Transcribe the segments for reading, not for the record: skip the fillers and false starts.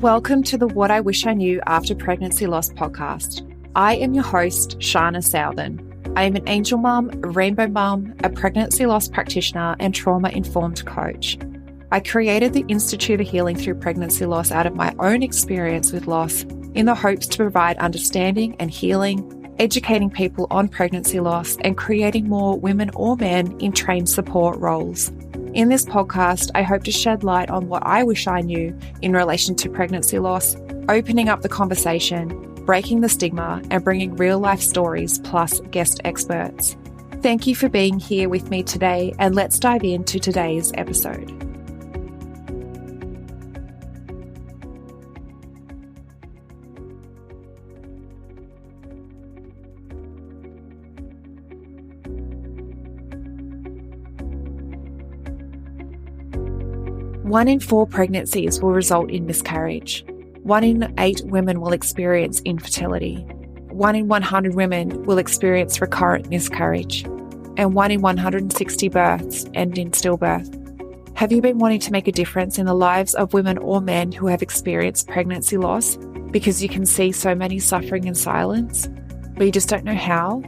Welcome to the What I Wish I Knew After Pregnancy Loss podcast. I am your host, Sharna Southern. I am an angel mum, a rainbow mum, a pregnancy loss practitioner, and trauma-informed coach. I created the Institute of Healing Through Pregnancy Loss out of my own experience with loss in the hopes to provide understanding and healing, educating people on pregnancy loss, and creating more women or men in trained support roles. In this podcast, I hope to shed light on what I wish I knew in relation to pregnancy loss, opening up the conversation, breaking the stigma, and bringing real-life stories plus guest experts. Thank you for being here with me today, and let's dive into today's episode. One in 4 pregnancies will result in miscarriage. 1 in 8 women will experience infertility. 1 in 100 women will experience recurrent miscarriage. And 1 in 160 births end in stillbirth. Have you been wanting to make a difference in the lives of women or men who have experienced pregnancy loss because you can see so many suffering in silence, but you just don't know how?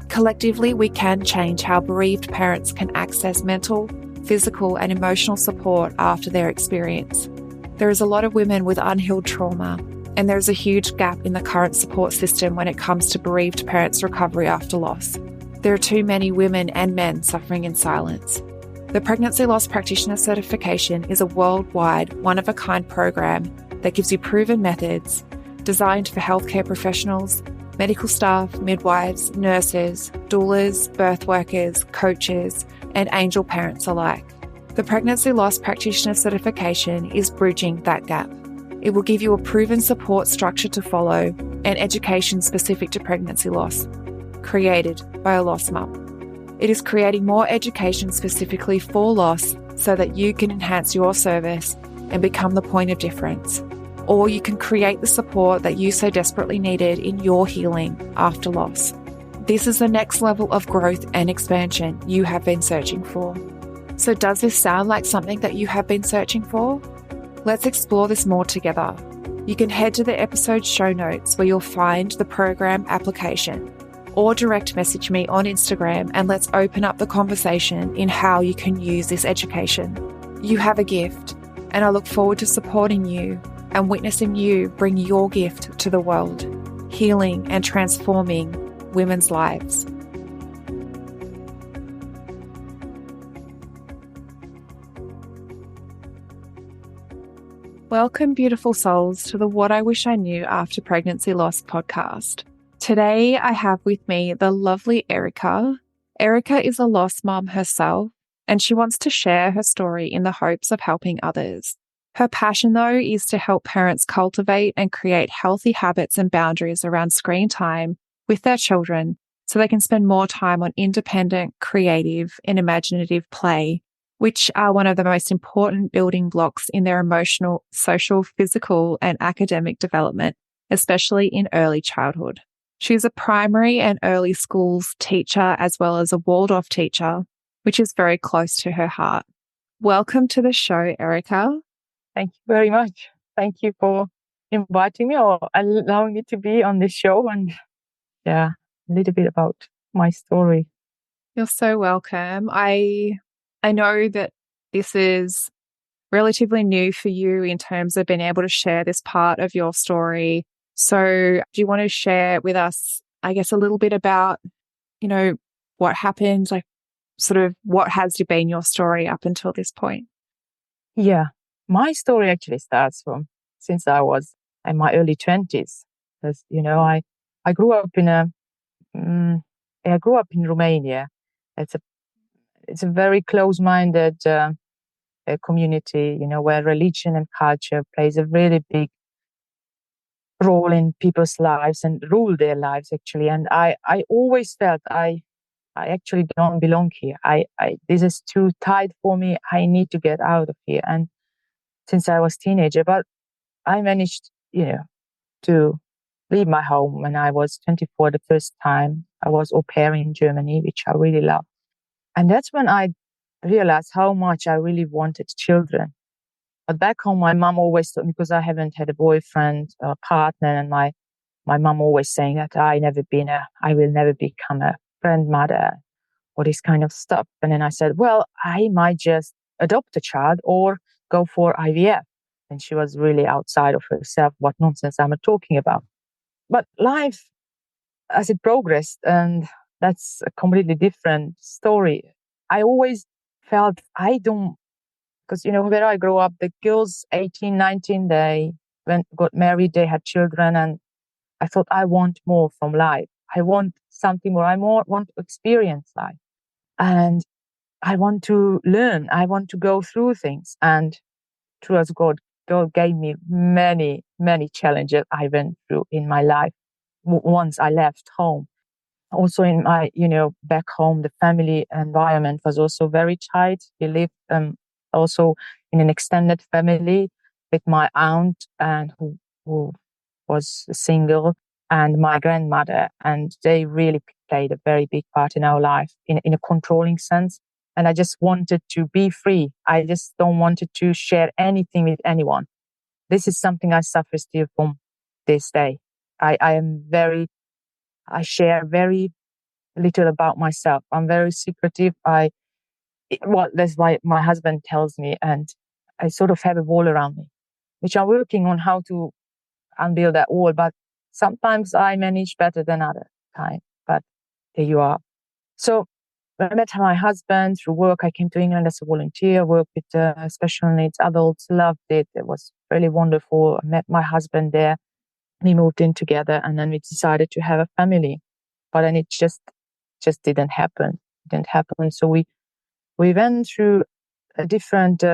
Collectively, we can change how bereaved parents can access mental, physical and emotional support after their experience. There is a lot of women with unhealed trauma, and there is a huge gap in the current support system when it comes to bereaved parents' recovery after loss. There are too many women and men suffering in silence. The Pregnancy Loss Practitioner Certification is a worldwide, one-of-a-kind program that gives you proven methods designed for healthcare professionals, medical staff, midwives, nurses, doulas, birth workers, coaches, and angel parents alike. The Pregnancy Loss Practitioner Certification is bridging that gap. It will give you a proven support structure to follow and education specific to pregnancy loss, created by a lost mum. It is creating more education specifically for loss so that you can enhance your service and become the point of difference. Or you can create the support that you so desperately needed in your healing after loss. This is the next level of growth and expansion you have been searching for. So does this sound like something that you have been searching for? Let's explore this more together. You can head to the episode show notes where you'll find the program application, or direct message me on Instagram and let's open up the conversation in how you can use this education. You have a gift, and I look forward to supporting you and witnessing you bring your gift to the world, healing and transforming women's lives. Welcome, beautiful souls, to the What I Wish I Knew After Pregnancy Loss podcast. Today, I have with me the lovely Erika. Erika is a lost mom herself, and she wants to share her story in the hopes of helping others. Her passion, though, is to help parents cultivate and create healthy habits and boundaries around screen time with their children so they can spend more time on independent, creative, and imaginative play, which are one of the most important building blocks in their emotional, social, physical, and academic development, especially in early childhood. She's a primary and early schools teacher as well as a Waldorf teacher, which is very close to her heart. Welcome to the show, Erika. Thank you very much. Thank you for inviting me or allowing me to be on this show and a little bit about my story. You're so welcome. I know that this is relatively new for you in terms of being able to share this part of your story. So do you want to share with us, I guess, a little bit about, what happened, like sort of what has been your story up until this point? Yeah, my story actually starts from since I was in my early 20s. Because, I grew up in Romania. It's a very close-minded community, where religion and culture plays a really big role in people's lives and rule their lives, actually. And I always felt I actually don't belong here. This is too tight for me. I need to get out of here. And since I was a teenager, but I managed, to leave my home when I was 24 the first time. I was au pair in Germany, which I really loved. And that's when I realized how much I really wanted children. But back home, my mom always told me, because I haven't had a boyfriend or partner, and my mom always saying that I will never become a grandmother or this kind of stuff. And then I said, well, I might just adopt a child or go for IVF. And she was really outside of herself. What nonsense am I talking about? But life, as it progressed, and that's a completely different story. I always felt because, where I grew up, the girls, 18, 19, they got married, they had children, and I thought I want more from life. I want something more. Want to experience life. And I want to learn. I want to go through things. And true as God gave me many, many challenges I went through in my life once I left home. Also in my, back home, the family environment was also very tight. We lived also in an extended family with my aunt and who was single, and my grandmother. And they really played a very big part in our life in a controlling sense. And I just wanted to be free. I just don't wanted to share anything with anyone. This is something I suffer still from this day. I share very little about myself. I'm very secretive. That's why my husband tells me, and I sort of have a wall around me, which I'm working on how to unbuild that wall. But sometimes I manage better than other time. But there you are. So when I met my husband through work, I came to England as a volunteer, worked with special needs adults, loved it. It was really wonderful. I met my husband there. We moved in together, and then we decided to have a family. But then it just didn't happen. So we went through a different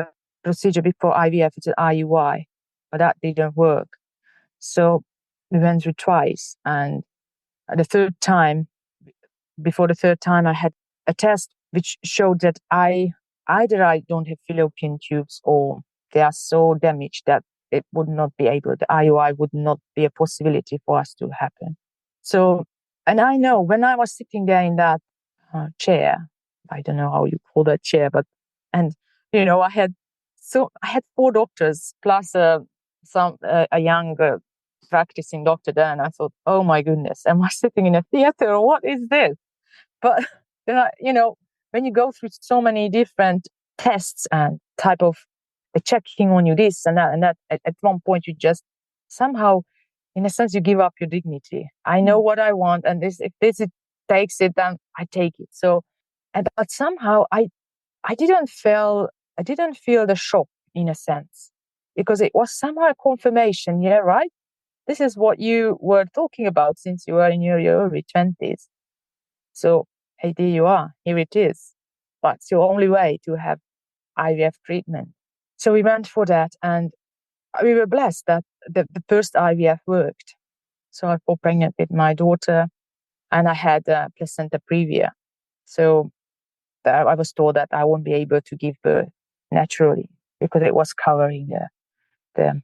procedure before IVF. It's an IUI, but that didn't work. So we went through twice, and before the third time, I had a test which showed that either I don't have fallopian tubes, or they are so damaged that it would not be able, the IUI would not be a possibility for us to happen. So, and I know when I was sitting there in that chair, I don't know how you call that chair, I had 4 doctors plus a young practicing doctor there, and I thought, oh my goodness, am I sitting in a theater? What is this? But then when you go through so many different tests and type of checking on you this and that, at one point you just somehow, in a sense, you give up your dignity. I know what I want, and if it takes it, then I take it. So, but somehow I didn't feel the shock, in a sense, because it was somehow a confirmation. Yeah, right. This is what you were talking about since you were in your early 20s. So, hey, there you are. Here it is. But it's your only way to have IVF treatment. So we went for that, and we were blessed that the first IVF worked. So I got pregnant with my daughter, and I had placenta previa. So I was told that I won't be able to give birth naturally because it was covering the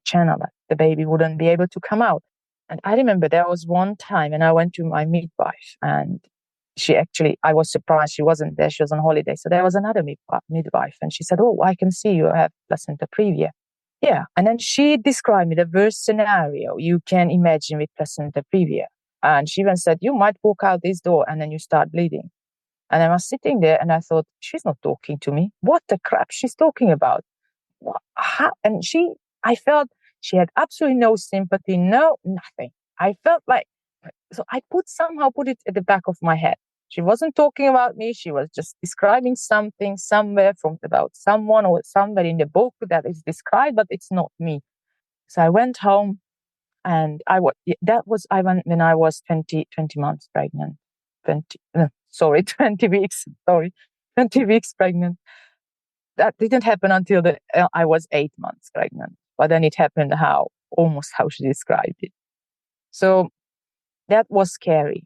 channel, that the baby wouldn't be able to come out. And I remember there was one time, and I went to my midwife, and I was surprised she wasn't there. She was on holiday. So there was another midwife, and she said, oh, I can see you have placenta previa. Yeah. And then she described me the worst scenario you can imagine with placenta previa. And she even said, you might walk out this door and then you start bleeding. And I was sitting there and I thought, she's not talking to me. What the crap she's talking about? And I felt she had absolutely no sympathy, nothing. I felt like, so I somehow put it at the back of my head. She wasn't talking about me. She was just describing something somewhere about someone or somewhere in the book that is described, but it's not me. So I went home, and I went when I was 20 months pregnant. 20 weeks. Sorry, 20 weeks pregnant. That didn't happen until I was 8 months pregnant. But then it happened almost how she described it. So that was scary.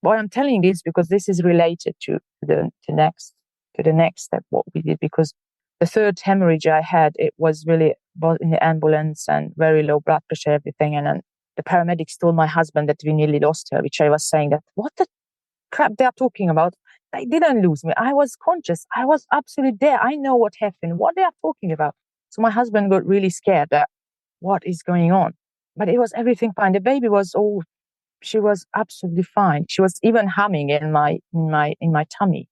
Why I'm telling this, because this is related to the next step, what we did, because the third hemorrhage I had, it was really in the ambulance and very low blood pressure, everything. And then the paramedics told my husband that we nearly lost her, which I was saying that, what the crap they're talking about? they didn't lose me. I was conscious. I was absolutely there. I know what happened, what they are talking about. So my husband got really scared that what is going on. But it was everything fine. The baby was she was absolutely fine. She was even humming in my tummy.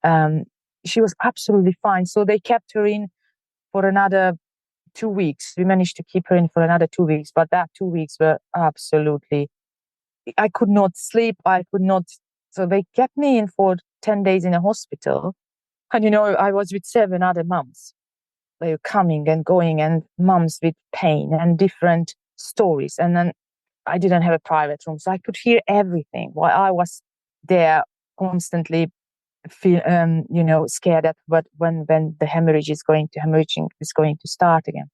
Um, she was absolutely fine. So they kept her in for another 2 weeks. We managed to keep her in for another 2 weeks, but that 2 weeks were absolutely, I could not sleep. I could not. So they kept me in for 10 days in a hospital. And, I was with 7 other mums. They were coming and going, and mums with pain and different stories. And then I didn't have a private room, so I could hear everything while I was there constantly scared that but when the hemorrhaging is going to start again.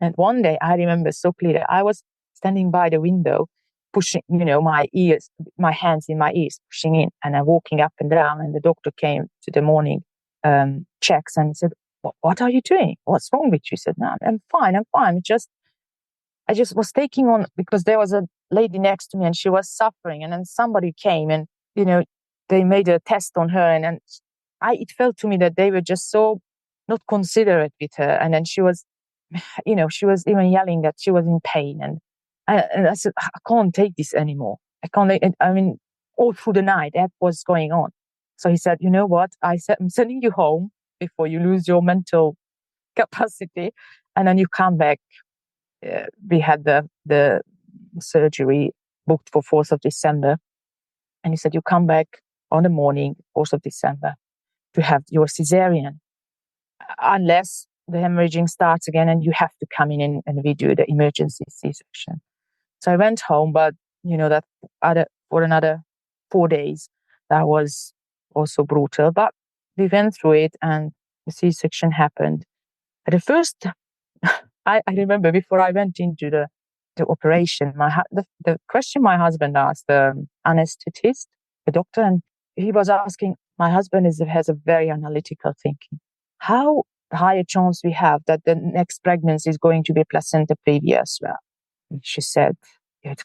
And one day I remember so clearly, I was standing by the window, pushing, my hands in my ears, pushing in, and I'm walking up and down. And the doctor came to the morning checks and said, what are you doing? What's wrong with you? I said, no, I'm fine. I just was taking on, because there was a lady next to me and she was suffering. And then somebody came and, they made a test on her. And then it felt to me that they were just so not considerate with her. And then she was even yelling that she was in pain. And I said, I can't take this anymore. I can't, I mean, all through the night, that was going on. So he said, you know what? I said, I'm sending you home before you lose your mental capacity. And then you come back. We had the surgery booked for 4th of December. And he said, you come back on the morning, 4th of December, to have your cesarean, unless the hemorrhaging starts again and you have to come in and we do the emergency C-section. So I went home, but that for another 4 days, that was also brutal. But we went through it and the C-section happened. At the first, I remember before I went into the operation, the question my husband asked the anesthetist, the doctor, and he was asking, my husband has a very analytical thinking. How high a chance we have that the next pregnancy is going to be placenta previa as well? And she said, it's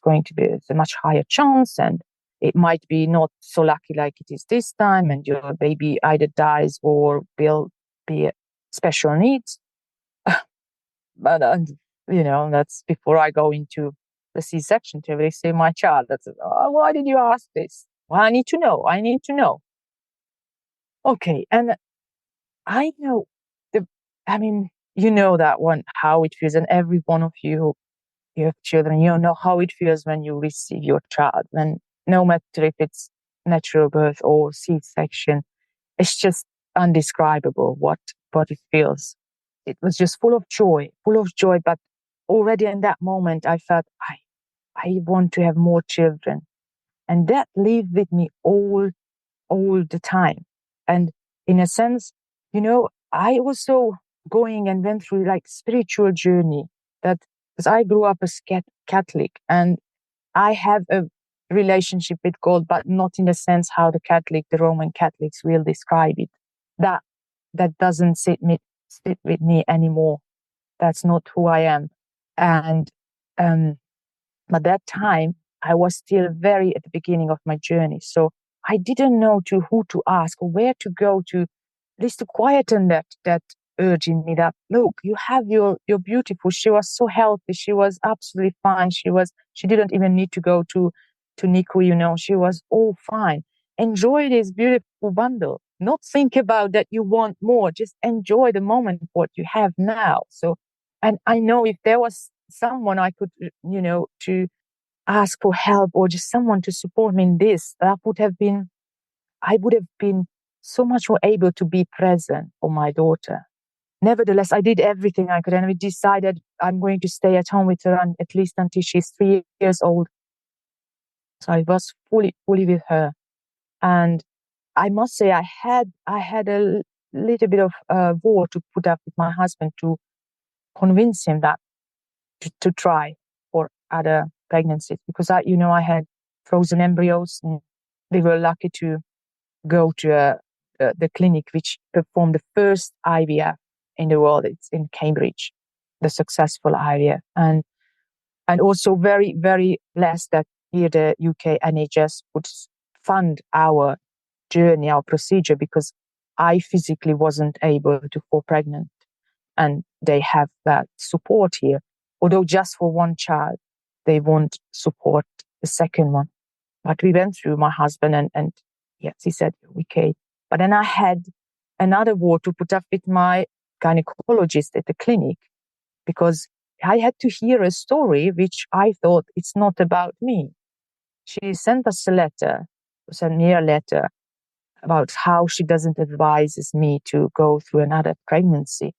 a much higher chance, and it might be not so lucky like it is this time, and your baby either dies or will be special needs. But, that's before I go into the C-section table. They say, my child, why did you ask this? Well, I need to know. Okay. And I know that one, how it feels. And every one of you have children, know how it feels when you receive your child. And no matter if it's natural birth or C-section, it's just undescribable what it feels. It was just full of joy. But already in that moment, I felt I want to have more children, and that lived with me all the time. And in a sense, I also going and went through like spiritual journey, that because I grew up as Catholic, and I have a relationship with God, but not in the sense how the Roman Catholics will describe it. That doesn't sit with me anymore. That's not who I am. And at that time, I was still very at the beginning of my journey. So I didn't know who to ask or where to go to, at least to quieten that urge in me that, look, you have you're beautiful. She was so healthy. She was absolutely fine. She didn't even need to go to NICU, she was all fine. Enjoy this beautiful bundle. Not think about that you want more. Just enjoy the moment, what you have now. So, and I know if there was someone I could, to ask for help or just someone to support me in this, I would have been so much more able to be present for my daughter. Nevertheless, I did everything I could, and we decided I'm going to stay at home with her at least until she's 3 years old. So I was fully with her. And I must say, I had a little bit of war to put up with my husband to convince him that to try for other pregnancies, because I had frozen embryos, and we were lucky to go to the clinic which performed the first IVF in the world. It's in Cambridge, the successful IVF, and also very, very blessed that here the UK NHS would fund our journey, our procedure, because I physically wasn't able to fall pregnant. And they have that support here. Although just for one child, they won't support the second one. But we went through, my husband, and yes, he said, okay. But then I had another word to put up with my gynecologist at the clinic, because I had to hear a story which I thought it's not about me. She sent us a letter, sent me a letter about how she doesn't advise me to go through another pregnancy.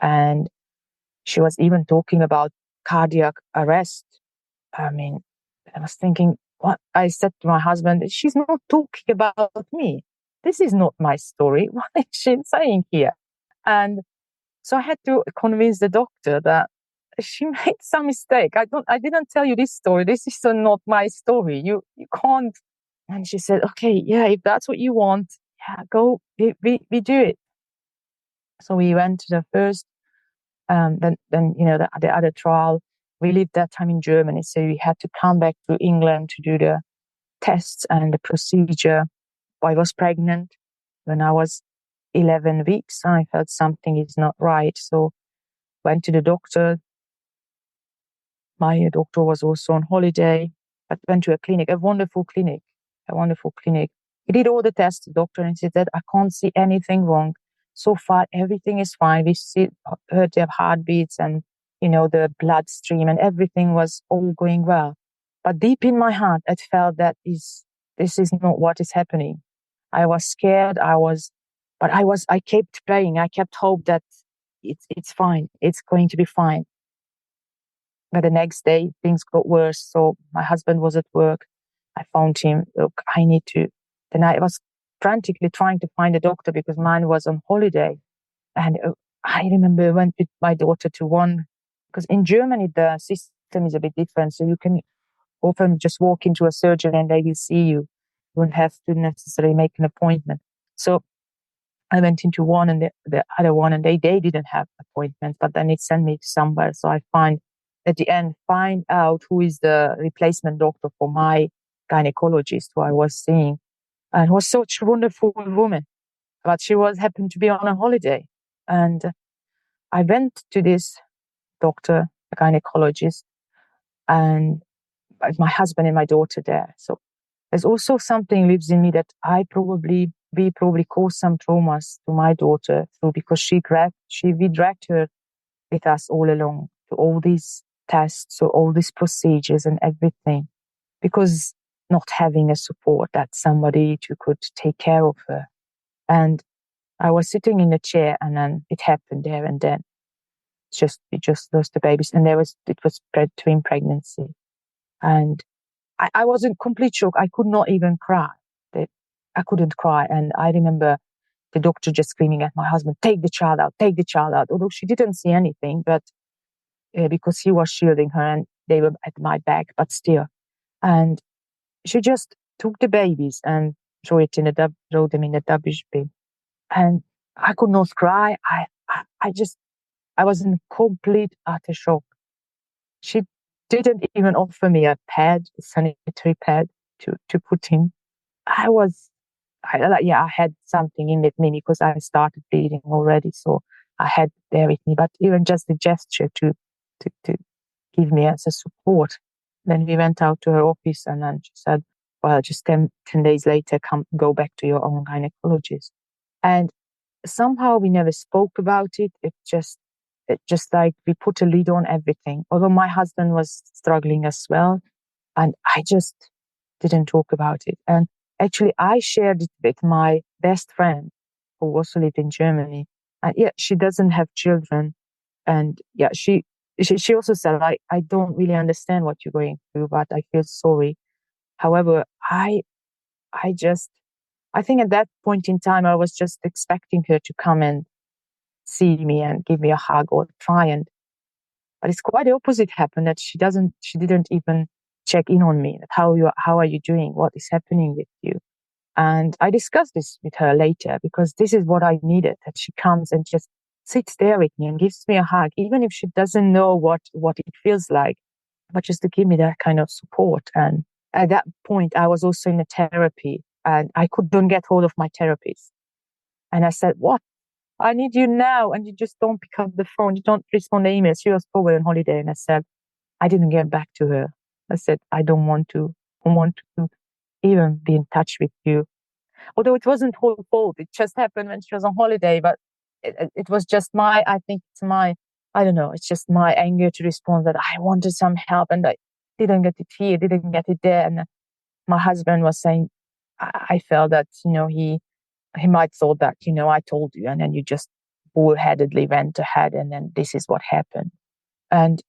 And she was even talking about cardiac arrest. I mean, I was thinking, what? I said to my husband, she's not talking about me. This is not my story. What is she saying here? And so I had to convince the doctor that she made some mistake. I didn't tell you this story. This is not my story. You can't. And she said, okay, yeah, if that's what you want, yeah, go, we do it. So we went to the first, then the other trial. We lived that time in Germany, so we had to come back to England to do the tests and the procedure. I was pregnant when I was 11 weeks. I felt something is not right, so went to the doctor. My doctor was also on holiday, but went to a clinic, a wonderful clinic. He did all the tests, the doctor, and he said, I can't see anything wrong. So far, everything is fine. We heard their heartbeats and, the bloodstream, and everything was all going well. But deep in my heart, I felt that this is not what is happening. I was scared. I kept praying. I kept hope that it's fine. It's going to be fine. But the next day, things got worse. So my husband was at work. I phoned him. Look, I need to. Then I was frantically trying to find a doctor because mine was on holiday. And I remember I went with my daughter to one, because in Germany, the system is a bit different. So you can often just walk into a surgery and they will see you. You won't have to necessarily make an appointment. So I went into one and the other one, and they didn't have appointments, but then it sent me to somewhere. So I find out who is the replacement doctor for my gynecologist who I was seeing. And was such a wonderful woman, but she happened to be on a holiday. And I went to this doctor, a gynecologist, and my husband and my daughter there. So there's also something lives in me that we probably caused some traumas to my daughter through, because we dragged her with us all along to all these tests, so all these procedures and everything, because not having a support, that somebody who could take care of her. And I was sitting in a chair, and then it happened there and then. We just lost the babies, and it was twin pregnancy. And I was in complete shock. I could not even cry. I couldn't cry. And I remember the doctor just screaming at my husband, take the child out. Although she didn't see anything, but because he was shielding her and they were at my back, but still. And she just took the babies and threw them in the rubbish bin. And I could not cry. I was in complete utter shock. She didn't even offer me a sanitary pad to put in. I had something in with me because I started bleeding already. So I had there with me, but even just the gesture to give me as a support. Then we went out to her office, and then she said, well, just 10 days later, go back to your own gynecologist. And somehow we never spoke about it. It just like we put a lid on everything. Although my husband was struggling as well, and I just didn't talk about it. And actually, I shared it with my best friend who also lived in Germany. And she doesn't have children. And she also said, I don't really understand what you're going through, but I feel sorry. However, I think at that point in time, I was just expecting her to come and see me and give me a hug or try but it's quite the opposite happened, that she didn't even check in on me. How are you doing? What is happening with you? And I discussed this with her later, because this is what I needed, that she comes and just sits there with me and gives me a hug, even if she doesn't know what it feels like, but just to give me that kind of support. And at that point, I was also in a therapy. and I couldn't get hold of my therapist. And I said, what? I need you now. And you just don't pick up the phone. You don't respond to emails. She was probably on holiday. And I said, I didn't get back to her. I said, I don't want to even be in touch with you. Although it wasn't her fault. It just happened when she was on holiday. But it was just I don't know, it's just my anger to respond that I wanted some help and I didn't get it here, didn't get it there. And my husband was saying, I felt that, he might thought that, I told you, and then you just bullheadedly went ahead, and then this is what happened. And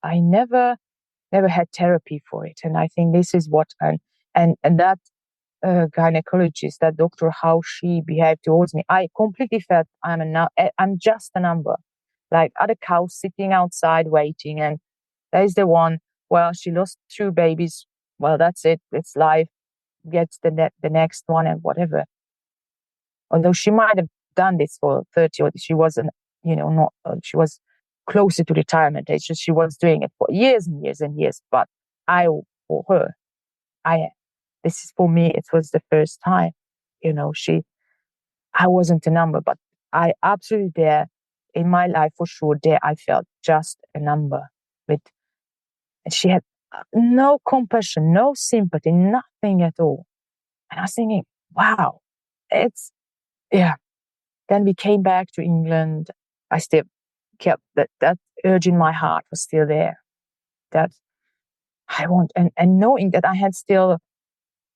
I never had therapy for it. And I think this is what, and that gynecologist, that doctor, how she behaved towards me, I completely felt I'm just a number, like other cows sitting outside waiting. And there's the one, well, she lost 2 babies. Well, that's it. It's life. Gets the next one and whatever. Although she might have done this for 30, or she wasn't, not, she was closer to retirement age. So she was doing it for years and years and years. But for her, this is for me, it was the first time, I wasn't a number, but I absolutely there in my life for sure, there I felt just a number and she had no compassion, no sympathy, nothing at all. And I was thinking, wow, yeah. Then we came back to England. I still kept that urge in my heart was still there, that I want, and knowing that I had still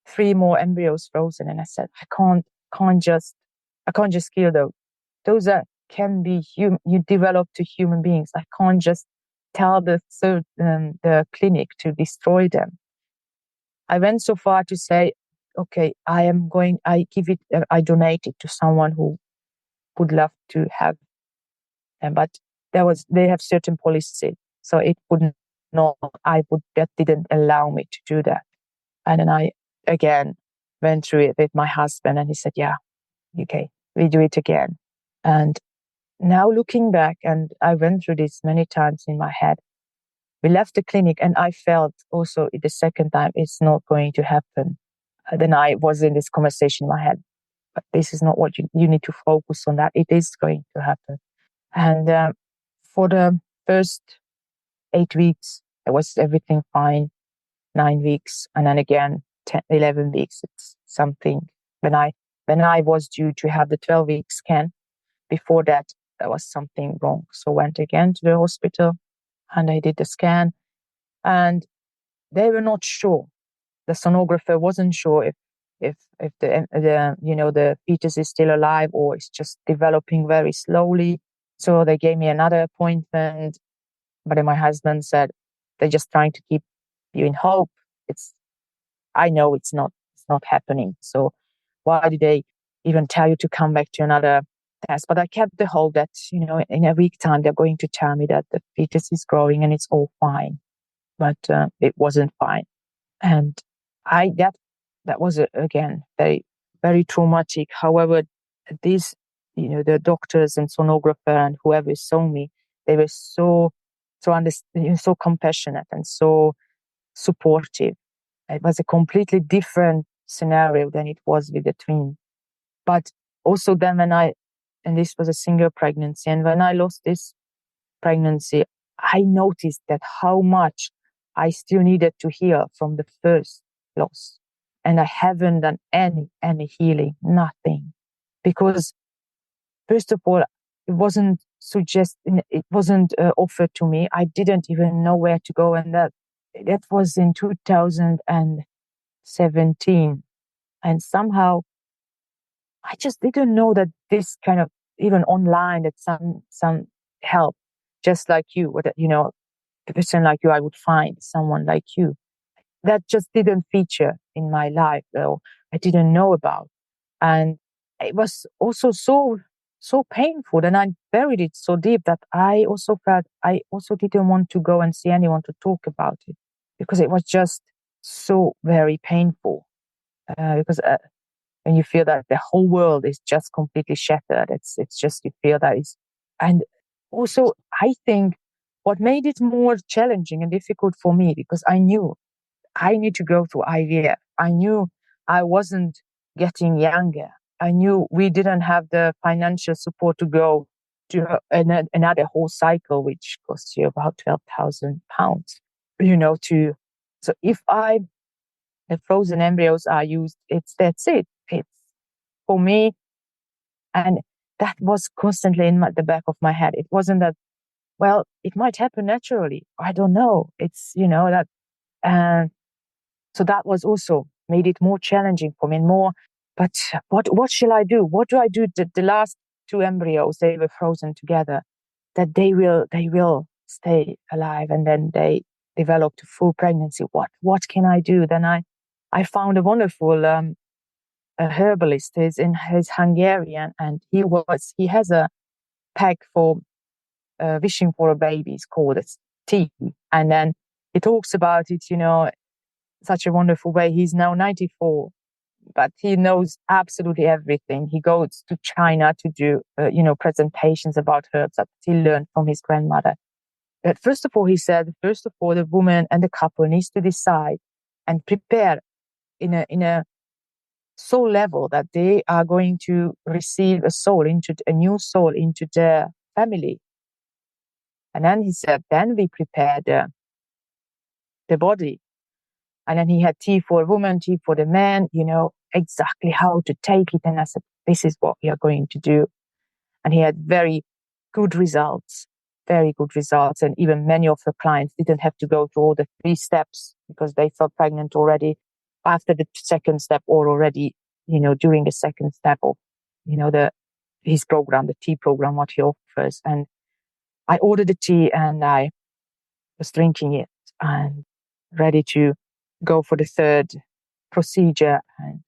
3 more embryos frozen. And I said, I can't just kill those. Those can be you develop to human beings. I can't just tell the clinic to destroy them. I went so far to say, okay, I donate it to someone who would love to have them. But they have certain policy. So it wouldn't, that didn't allow me to do that. And then I, again, went through it with my husband and he said, yeah, okay, we do it again. And now looking back, and I went through this many times in my head, we left the clinic and I felt also the second time it's not going to happen. Then I was in this conversation in my head, but this is not what you need to focus on, that it is going to happen. And for the first 8 weeks, it was everything fine. 9 weeks, and then again 11 weeks. It's something. When I was due to have the 12-week scan, before that there was something wrong. So went again to the hospital, and I did the scan, and they were not sure. The sonographer wasn't sure if the fetus is still alive or it's just developing very slowly. So they gave me another appointment, but then my husband said they're just trying to keep you in hope. I know it's not happening. So why did they even tell you to come back to another test? But I kept the hope that, in a week time, they're going to tell me that the fetus is growing and it's all fine. But it wasn't fine. And that was, again, very, very traumatic. However, these, the doctors and sonographer and whoever saw me, they were so compassionate and so supportive. It was a completely different scenario than it was with the twin. But also then and this was a single pregnancy, and when I lost this pregnancy, I noticed that how much I still needed to heal from the first loss. And I haven't done any healing, nothing. Because first of all, it wasn't offered to me. I didn't even know where to go. And that was in 2017. And somehow I just didn't know that this kind of, even online, that some help, just like you, a person like you, I would find someone like you. That just didn't feature in my life, though. I didn't know about. And it was also so painful, and I buried it so deep that I also felt I also didn't want to go and see anyone to talk about it, because it was just so very painful. Because when you feel that the whole world is just completely shattered, it's just, you feel that is. And also, I think what made it more challenging and difficult for me, because I knew I need to go through IVF. I knew I wasn't getting younger. I knew we didn't have the financial support to go to another whole cycle, which costs you about £12,000, so if the frozen embryos are used, that's it. It's for me. And that was constantly in the back of my head. It wasn't that, well, it might happen naturally. I don't know. It's, that, and so that was also made it more challenging for me and more, but what shall I do? What do I do? The last two embryos, they were frozen together, that they will stay alive and then they develop to full pregnancy. What can I do? Then I found a wonderful a herbalist. He's Hungarian, and he has a pack for wishing for a baby. It's called tea, and then he talks about it, such a wonderful way. He's now 94, but he knows absolutely everything. He goes to China to do presentations about herbs that he learned from his grandmother. But first of all, he said, the woman and the couple needs to decide and prepare in a soul level that they are going to receive a new soul into their family. And then he said, then we prepare the body. And then he had tea for a woman, tea for the man, exactly how to take it. And I said, this is what we are going to do. And he had very good results. And even many of the clients didn't have to go through all the 3 steps because they felt pregnant already after the second step, or already, during the second step of, his program, the tea program, what he offers. And I ordered the tea and I was drinking it and ready to go for the third procedure. And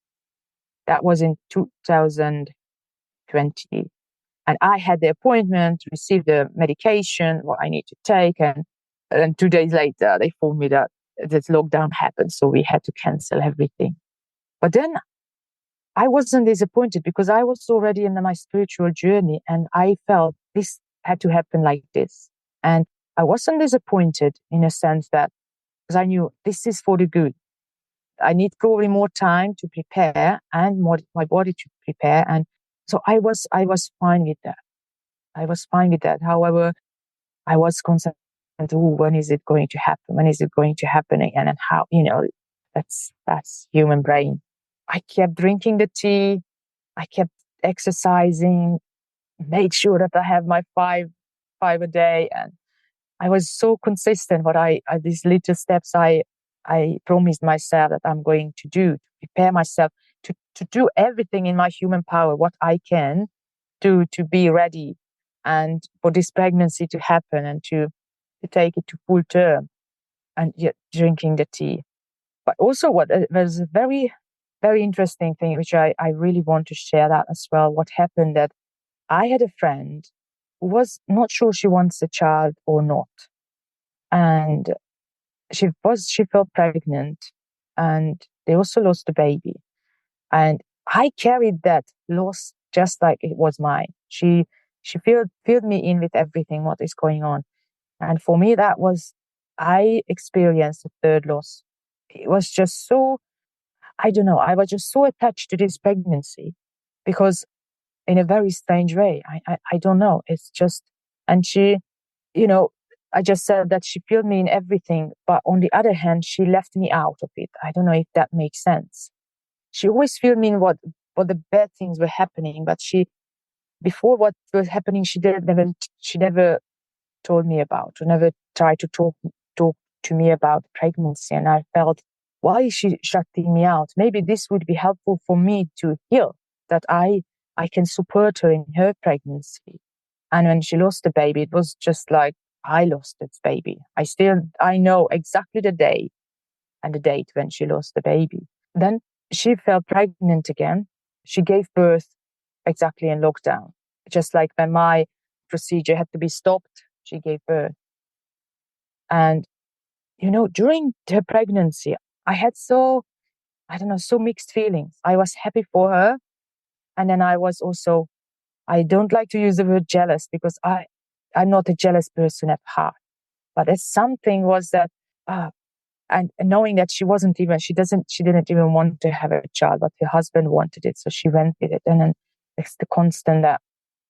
that was in 2020. And I had the appointment, received the medication, what I need to take. And 2 days later, they told me that this lockdown happened. So we had to cancel everything. But then I wasn't disappointed because I was already in my spiritual journey and I felt this had to happen like this. And I wasn't disappointed in a sense that, because I knew this is for the good. I need probably more time to prepare and more my body to prepare. And so I was fine with that. However, I was concerned, when is it going to happen? When is it going to happen again? And how, that's human brain. I kept drinking the tea. I kept exercising, made sure that I have my five a day. And I was so consistent. These little steps I promised myself that I'm going to do, to prepare myself to do everything in my human power, what I can do to be ready and for this pregnancy to happen and to take it to full term, and yet drinking the tea. But also there's a very, very interesting thing, which I really want to share that as well. What happened that I had a friend who was not sure she wants a child or not. And she felt pregnant and they also lost a baby. And I carried that loss just like it was mine. She filled me in with everything, what is going on. And for me, I experienced a third loss. It was just so, I don't know, I was just so attached to this pregnancy because in a very strange way, I don't know. It's just, and she, I just said that she filled me in everything, but on the other hand, she left me out of it. I don't know if that makes sense. She always filled me in what the bad things were happening, but before what was happening, she never told me about, or never tried to talk to me about pregnancy. And I felt, why is she shutting me out? Maybe this would be helpful for me to heal, that I can support her in her pregnancy. And when she lost the baby, it was just like I lost its baby. I know exactly the day and the date when she lost the baby. Then she fell pregnant again. She gave birth exactly in lockdown. Just like when my procedure had to be stopped, she gave birth. And, during her pregnancy, I had so mixed feelings. I was happy for her. And then I was also, I don't like to use the word jealous because I'm not a jealous person at heart. But something was that And knowing that she didn't even want to have a child, but her husband wanted it. So she went with it. And then it's the constant that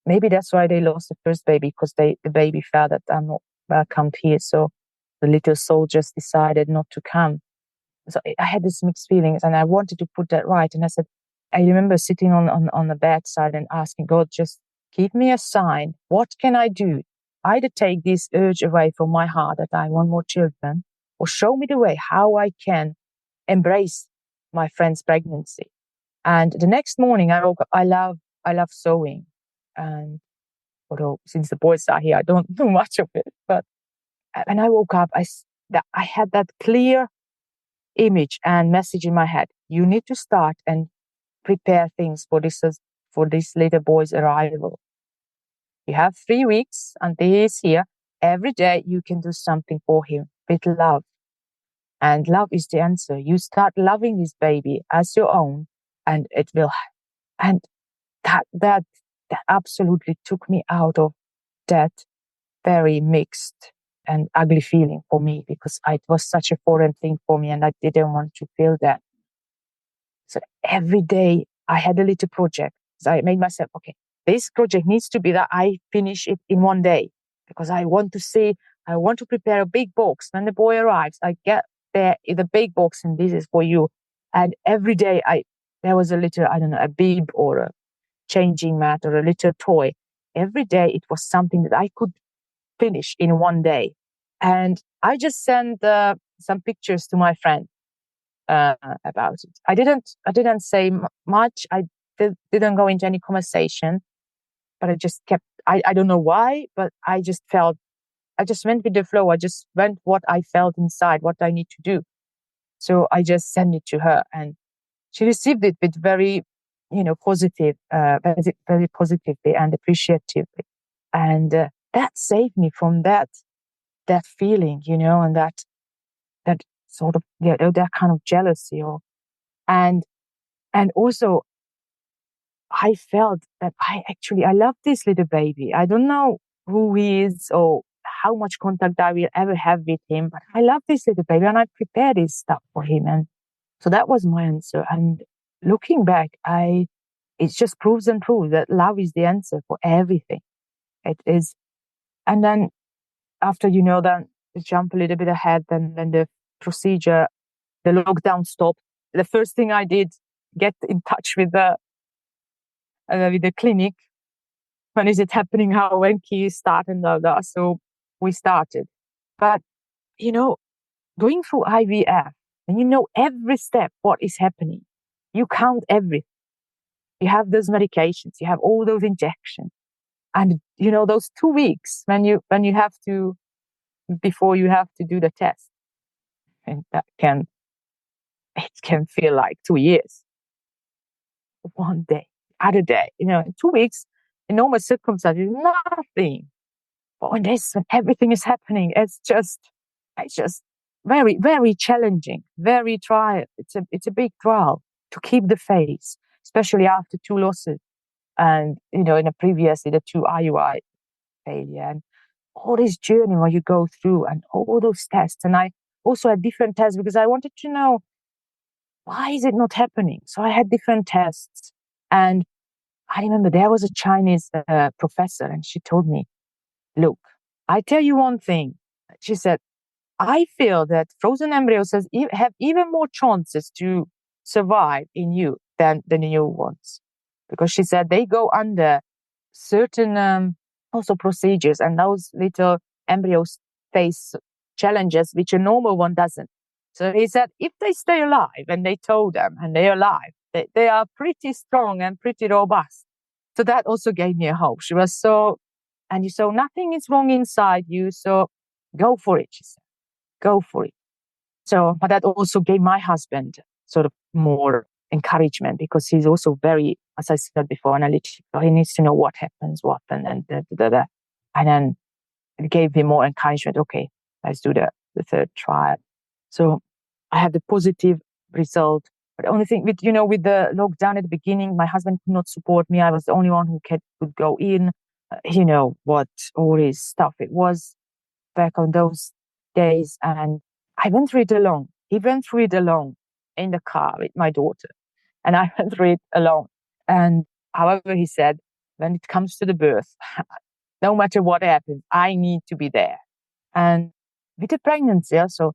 maybe that's why they lost the first baby, because the baby felt that I'm not welcomed here. So the little soul just decided not to come. So I had this mixed feelings, and I wanted to put that right. And I remember sitting on the bedside and asking God, just give me a sign. What can I do? Either take this urge away from my heart that I want more children, or show me the way how I can embrace my friend's pregnancy. And the next morning I woke up. I love sewing. And although since the boys are here, I don't do much of it. But when I woke up, I had that clear image and message in my head. You need to start and prepare things for this little boy's arrival. You have 3 weeks until he is here. Every day you can do something for him with love. And love is the answer. You start loving this baby as your own, and it will. And that absolutely took me out of that very mixed and ugly feeling for me, because it was such a foreign thing for me and I didn't want to feel that. So every day I had a little project. So I made myself, okay, this project needs to be that I finish it in one day, because I want to prepare a big box. When the boy arrives, I get there in the big box and this is for you. And every day there was a little, I don't know, a bib or a changing mat or a little toy. Every day it was something that I could finish in one day. And I just sent some pictures to my friend about it. I didn't say much. I didn't go into any conversation, but I just kept, I don't know why, but I just went with the flow. I just went what I felt inside, what I need to do. So I just sent it to her, and she received it with very, positive, very positively and appreciatively. And that saved me from that feeling, and that sort of, that kind of jealousy, and also I felt that I love this little baby. I don't know who he is or how much contact I will ever have with him, but I love this little baby and I prepare this stuff for him. And so that was my answer. And looking back, it just proves that love is the answer for everything. It is. And then after, that, to jump a little bit ahead, then when the procedure, the lockdown stopped, the first thing I did, get in touch with the clinic. When is it happening? When can you start? And all that. So we started. But, going through IVF, and every step, what is happening, you count everything. You have those medications, you have all those injections. And, those 2 weeks when you have to, before you have to do the test, and it can feel like 2 years. One day, other day, in 2 weeks, in normal circumstances, nothing. But when everything is happening, it's just very, very challenging, very trial. It's a big trial to keep the faith, especially after 2 losses. And, in the previously, the 2 IUI failure, and all this journey where you go through and all those tests. And I also had different tests because I wanted to know, why is it not happening? So I had different tests. And I remember there was a Chinese professor, and she told me, look, I tell you one thing. She said, I feel that frozen embryos have even more chances to survive in you than the new ones. Because she said they go under certain also procedures, and those little embryos face challenges which a normal one doesn't. So he said, if they stay alive, and they told them, and they're alive, they are pretty strong and pretty robust. So that also gave me a hope. She was and so nothing is wrong inside you. So go for it, she said. Go for it. So, but that also gave my husband sort of more encouragement, because he's also very, as I said before, analytical. He needs to know what happens, and then it gave him more encouragement. Okay, let's do the third trial. So I had the positive result. But the only thing with the lockdown at the beginning, my husband could not support me. I was the only one who could go in. What all his stuff it was back on those days. And I went through it alone. He went through it alone in the car with my daughter, and I went through it alone. And however, he said, when it comes to the birth, no matter what happens, I need to be there. And with the pregnancy also,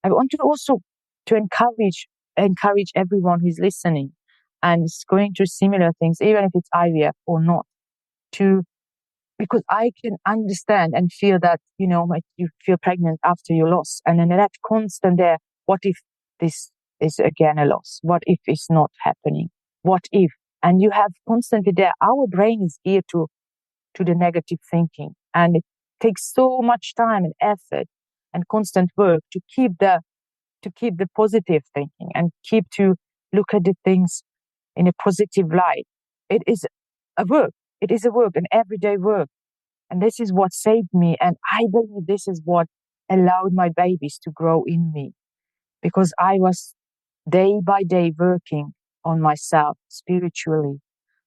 I want to also to encourage everyone who's listening and is going through similar things, even if it's IVF or not, to because I can understand and feel that, like you feel pregnant after your loss. And then that constant there, what if this is again a loss? What if it's not happening? What if? And you have constantly there, our brain is geared to the negative thinking. And it takes so much time and effort and constant work to keep the positive thinking and keep to look at the things in a positive light. It is a work. It is a work, an everyday work. And this is what saved me. And I believe this is what allowed my babies to grow in me, because I was day by day working on myself spiritually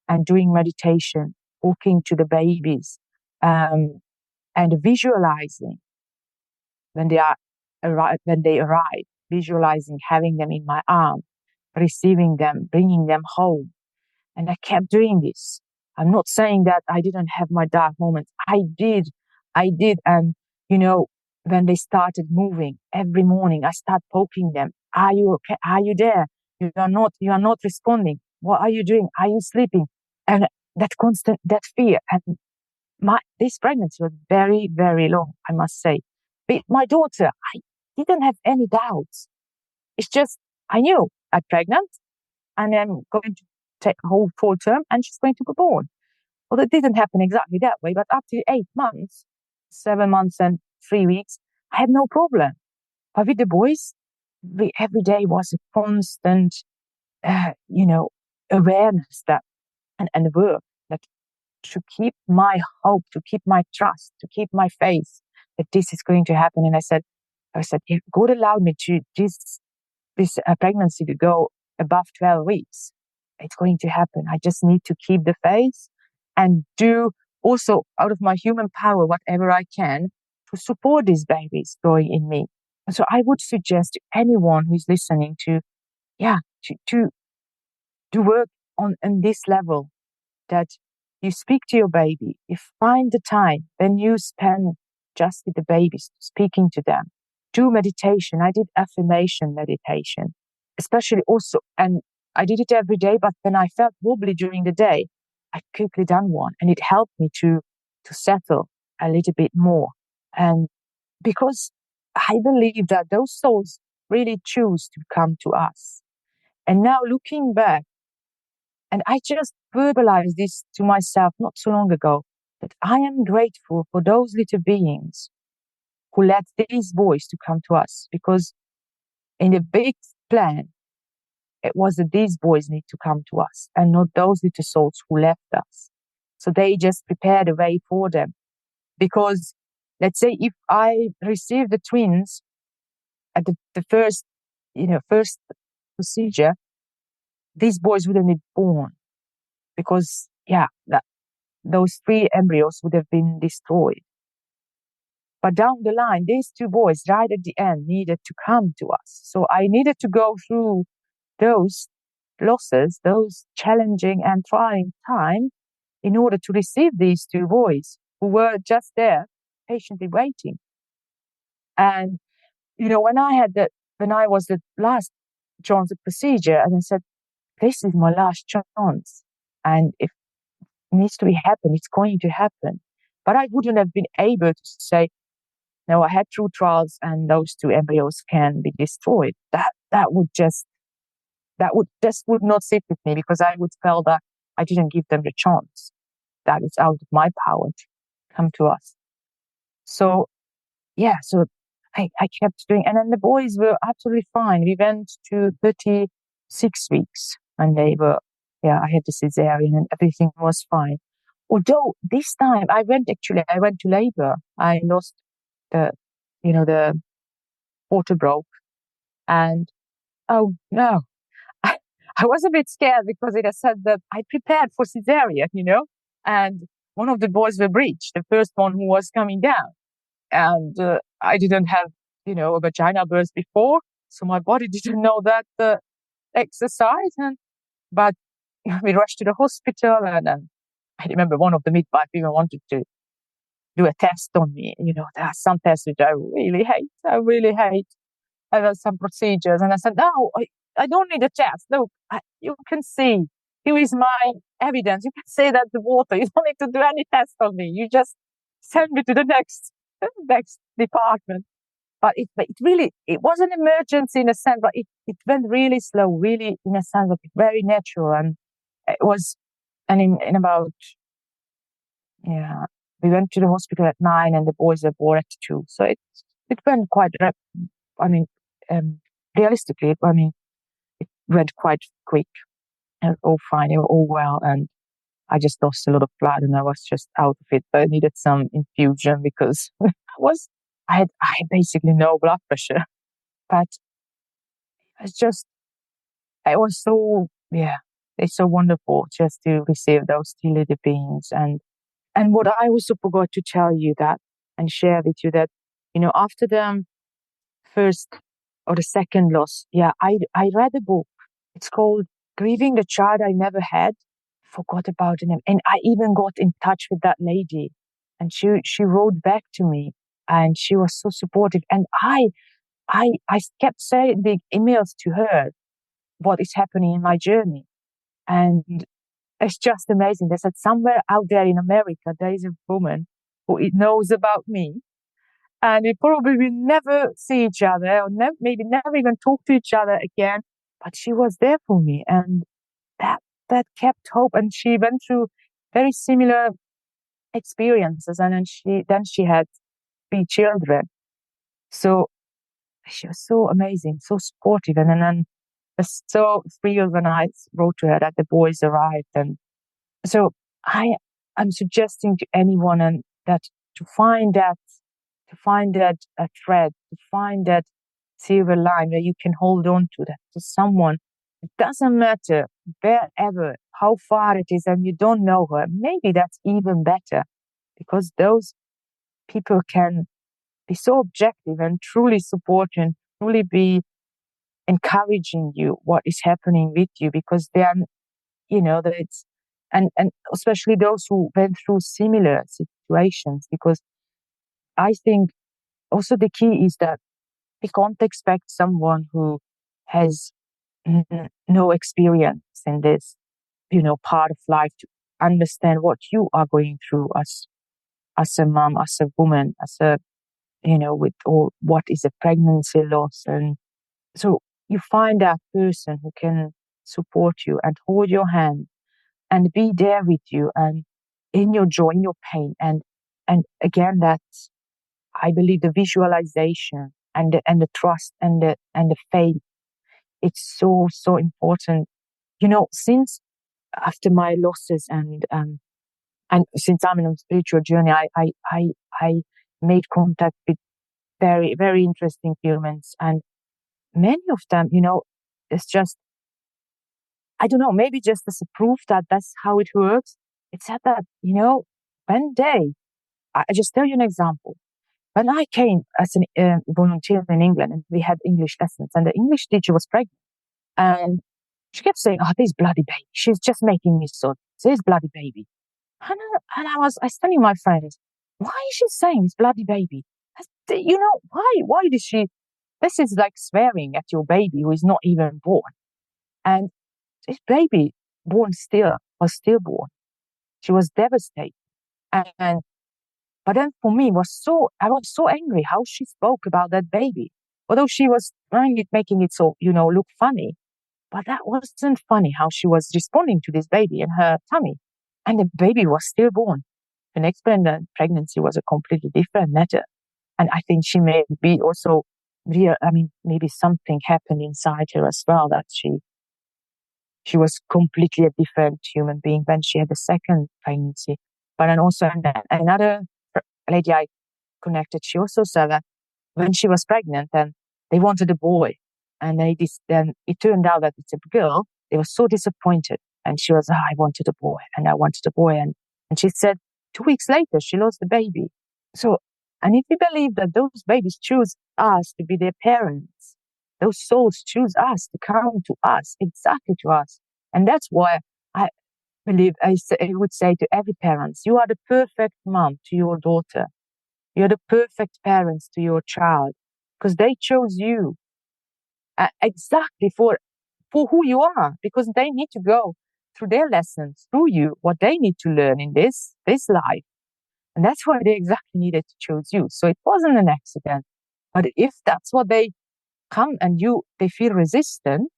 and doing meditation, talking to the babies, and visualizing when they arrive, visualizing having them in my arm, receiving them, bringing them home. And I kept doing this. I'm not saying that I didn't have my dark moments. I did. And, when they started moving every morning, I start poking them. Are you okay? Are you there? You are not responding. What are you doing? Are you sleeping? And that fear. And this pregnancy was very, very long, I must say. With my daughter, I didn't have any doubts. It's just, I knew I'm pregnant and I'm going to take a whole full term and she's going to be born. Well, it didn't happen exactly that way, but up to 8 months, 7 months and 3 weeks, I had no problem. But with the boys, every day was a constant, awareness that, and work that to keep my hope, to keep my trust, to keep my faith that this is going to happen. And I said, if God allowed me to this pregnancy to go above 12 weeks, it's going to happen. I just need to keep the faith and do also out of my human power whatever I can to support these babies growing in me. And so I would suggest to anyone who is listening to work on this level, that you speak to your baby, you find the time when you spend just with the babies, speaking to them. Do meditation. I did affirmation meditation, especially also, and I did it every day, but when I felt wobbly during the day, I quickly done one, and it helped me to settle a little bit more. And because I believe that those souls really choose to come to us. And now looking back, and I just verbalized this to myself not so long ago, that I am grateful for those little beings who let these boys to come to us, because in the big plan, it was that these boys need to come to us and not those little souls who left us. So they just prepared a way for them. Because let's say if I received the twins at the first procedure, these boys wouldn't be born, because those 3 embryos would have been destroyed. But down the line, these 2 boys right at the end needed to come to us. So I needed to go through those losses, those challenging and trying time, in order to receive these 2 boys who were just there patiently waiting. And, when I was the last chance of procedure, and I said, this is my last chance. And if it needs to happen, it's going to happen. But I wouldn't have been able to say, no, I had 2 trials and those 2 embryos can be destroyed. That would not sit with me, because I would feel that I didn't give them the chance, that it's out of my power to come to us. So I kept doing, and then the boys were absolutely fine. We went to 36 weeks and they were, I had the cesarean and everything was fine. Although this time I went to labor. I lost the water broke, and oh no, I was a bit scared, because it had said that I prepared for cesarean, and one of the boys were breached, the first one who was coming down, and I didn't have a vagina birth before, so my body didn't know that exercise. But we rushed to the hospital, and I remember one of the midwife even wanted to do a test on me. There are some tests which I really hate. I really hate. There are some procedures, and I said, no, I don't need a test. Look, you can see. Here is my evidence. You can say that the water. You don't need to do any test on me. You just send me to the next department. But it was an emergency in a sense, but it went really slow, really in a sense of very natural. And it was, and in about, we went to the hospital at 9 and the boys were born at 2. So it went quite, realistically, it went quite quick. It was all fine, they were all well. And I just lost a lot of blood and I was just out of it. But I needed some infusion because I had basically no blood pressure. But it was so, it's so wonderful just to receive those two little beings. And what I also forgot to tell you that and share with you that, after the first or the second loss, I read a book. It's called Grieving the Child I Never Had. Forgot about the name. And I even got in touch with that lady and she wrote back to me and she was so supportive. And I kept sending emails to her what is happening in my journey. And it's just amazing. They said somewhere out there in America, there is a woman who knows about me. And we probably will never see each other or maybe never even talk to each other again. But she was there for me. And that kept hope. And she went through very similar experiences. And then she had 3 children. So she was so amazing, so supportive. And then I was so thrilled when I wrote to her that the boys arrived. And so I'm suggesting to anyone and that to find that a thread, to find that silver line where you can hold on to that, to someone. It doesn't matter wherever, how far it is, and you don't know her. Maybe that's even better because those people can be so objective and truly support you and truly be encouraging you what is happening with you because they are, that it's, and especially those who went through similar situations, because I think also the key is that we can't expect someone who has no experience in this, part of life to understand what you are going through as a mom, as a woman, as a, with all what is a pregnancy loss. And so you find that person who can support you and hold your hand and be there with you and in your joy, in your pain. And again, that's, I believe, the visualization and the trust and the faith. It's so, so important. Since after my losses and since I'm in a spiritual journey, I made contact with very, very interesting humans, and many of them, it's just, I don't know, maybe just as a proof that that's how it works. It said that, one day, I just tell you an example. When I came as a volunteer in England and we had English lessons and the English teacher was pregnant and she kept saying, oh, this bloody baby, she's just making me so, this bloody baby. And I was telling my friends, why is she saying this bloody baby? Why did she, this is like swearing at your baby who is not even born. And this baby was stillborn. She was devastated. But then for me, I was so angry how she spoke about that baby. Although she was making it so, look funny. But that wasn't funny how she was responding to this baby in her tummy. And the baby was stillborn. The next pregnancy was a completely different matter. And I think she may be also maybe something happened inside her as well, that she was completely a different human being when she had the second pregnancy. But then also another lady I connected, she also said that when she was pregnant and they wanted a boy, and then it turned out that it's a girl, they were so disappointed. And she was, I wanted a boy, and I wanted a boy. And she said 2 weeks later, she lost the baby. So And if we believe that those babies choose us to be their parents, those souls choose us to come to us, exactly to us. And that's why I believe I would say to every parent, you are the perfect mom to your daughter. You're the perfect parents to your child because they chose you exactly for who you are, because they need to go through their lessons, through you, what they need to learn in this life. And that's why they exactly needed to choose you. So it wasn't an accident. But if that's what they come and they feel resistant,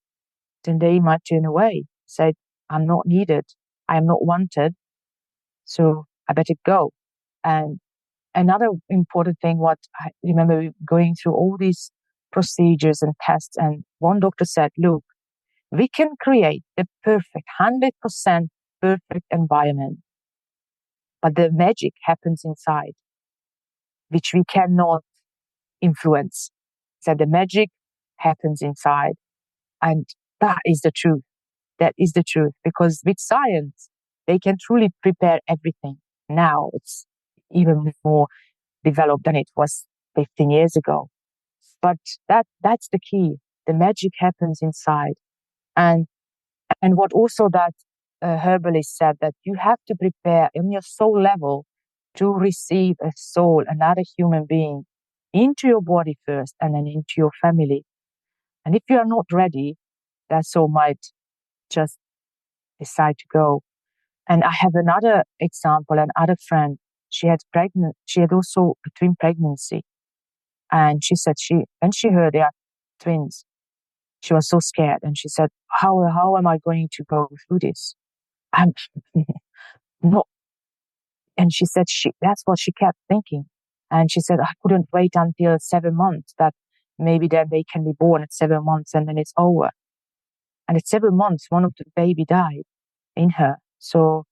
then they might turn away, say, I'm not needed, I am not wanted, so I better go. And another important thing, what I remember going through all these procedures and tests, and one doctor said, look, we can create the perfect 100% perfect environment, but the magic happens inside, which we cannot influence. So the magic happens inside. And that is the truth. That is the truth. Because with science, they can truly prepare everything. Now it's even more developed than it was 15 years ago. But that's the key. The magic happens inside. And what also that herbalist said, that you have to prepare on your soul level to receive a soul, another human being, into your body first and then into your family. And if you are not ready, that soul might just decide to go. And I have another example, another friend. She had also a twin pregnancy. And she said when she heard they are twins, she was so scared. And she said, how am I going to go through this? I'm not. And she said that's what she kept thinking. And she said, I couldn't wait until 7 months, that maybe then they can be born at 7 months and then it's over. And at 7 months, one of the baby died in her. So,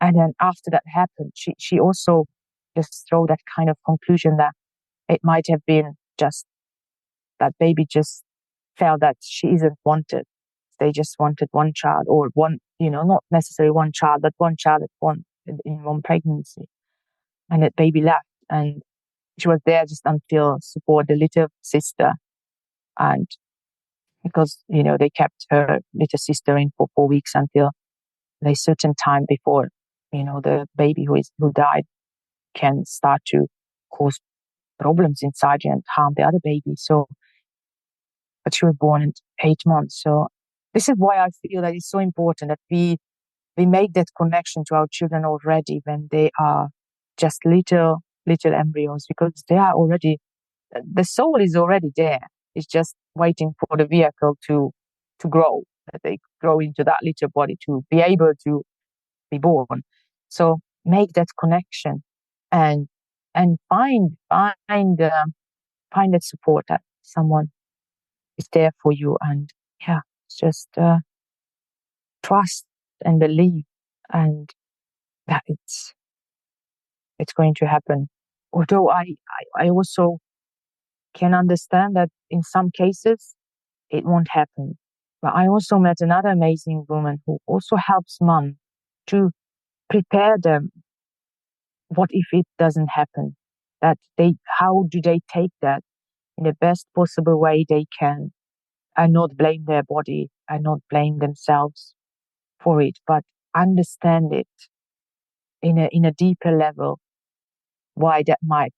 and then after that happened, she also just threw that kind of conclusion that it might have been just that baby just felt that she isn't wanted. They just wanted one child, or one, not necessarily one child, but one child in one pregnancy. And that baby left, and she was there just until support the little sister. And because, they kept her little sister in for 4 weeks until a certain time before, the baby who died can start to cause problems inside you and harm the other baby. So, but she was born in 8 months. So this is why I feel that it's so important that we make that connection to our children already when they are just little embryos, because they are already, the soul is already there. It's just waiting for the vehicle to grow, that they grow into that little body to be able to be born. So make that connection and find that support, that someone is there for you. And yeah, just trust and believe, and that it's going to happen. Although I also can understand that in some cases it won't happen. But I also met another amazing woman who also helps mom to prepare them. What if it doesn't happen? How do they take that in the best possible way they can, and not blame their body and not blame themselves for it, but understand it in a deeper level, why that might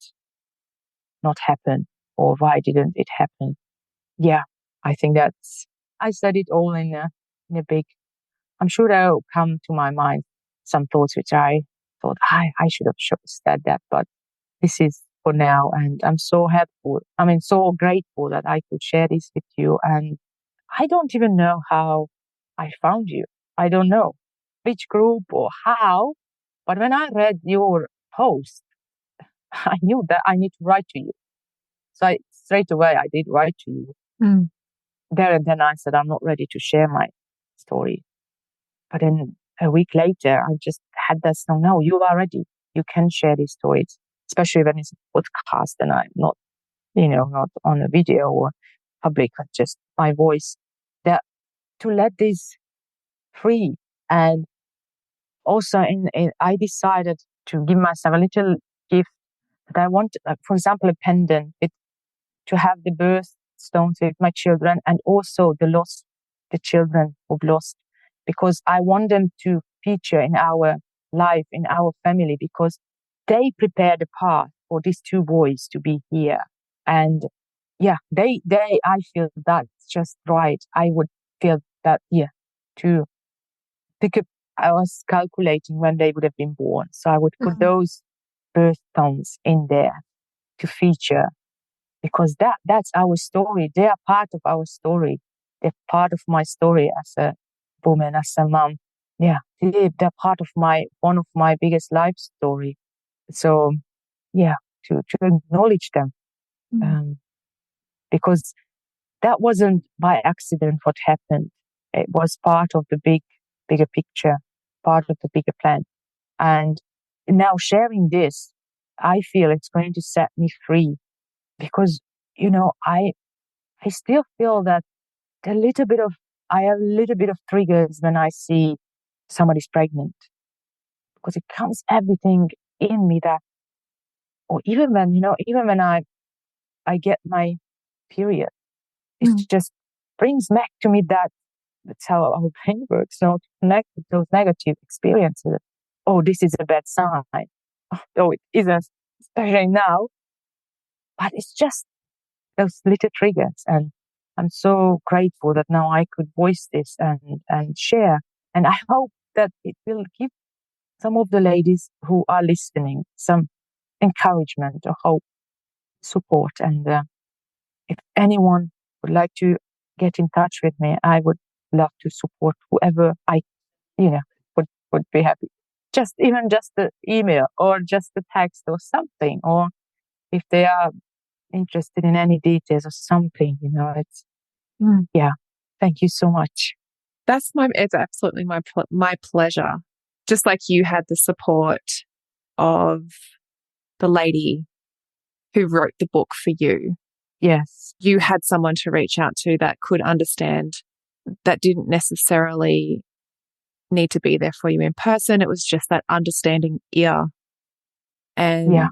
not happen, or why didn't it happen. Yeah, I think I said it all in a big. I'm sure there'll come to my mind some thoughts which I thought I should have said that, but this is for now. And I'm so helpful. So grateful that I could share this with you. And I don't even know how I found you. I don't know which group or how, but when I read your post, I knew that I need to write to you. So straight away I did write to you. There and then I said, I'm not ready to share my story. But then a week later, I just had that song. No, you are ready. You can share these stories, especially when it's a podcast and I'm not, not on a video or public, but just my voice. That to let this free. And also I decided to give myself a little gift But I want, for example, a pendant to have the birthstones with my children, and also the children who've lost, because I want them to feature in our life, in our family, because they prepared the path for these two boys to be here. And yeah, I feel that's just right. I would feel that, yeah, to pick up, I was calculating when they would have been born. So I would put those birthstones in there to feature, because that's our story. They are part of our story. They're part of my story as a woman, as a mom. Yeah, they're part of one of my biggest life story. So yeah, to acknowledge them, because that wasn't by accident what happened. It was part of the bigger picture, part of the bigger plan. And now sharing this, I feel it's going to set me free, because, I still feel that I have a little bit of triggers when I see somebody's pregnant, because it comes everything in me that, or even when I get my period, it just brings back to me that that's how our brain works, to connect with those negative experiences. Oh, this is a bad sign. Oh, it isn't, especially now, but it's just those little triggers. And I'm so grateful that now I could voice this and share. And I hope that it will give some of the ladies who are listening some encouragement or hope, support. And if anyone would like to get in touch with me, I would love to support whoever would be happy. Just the email or just the text or something, or if they are interested in any details or something, it's yeah. Thank you so much. It's absolutely my pleasure. Just like you had the support of the lady who wrote the book for you. Yes. You had someone to reach out to that could understand, that didn't necessarily need to be there for you in person. It was just that understanding ear. And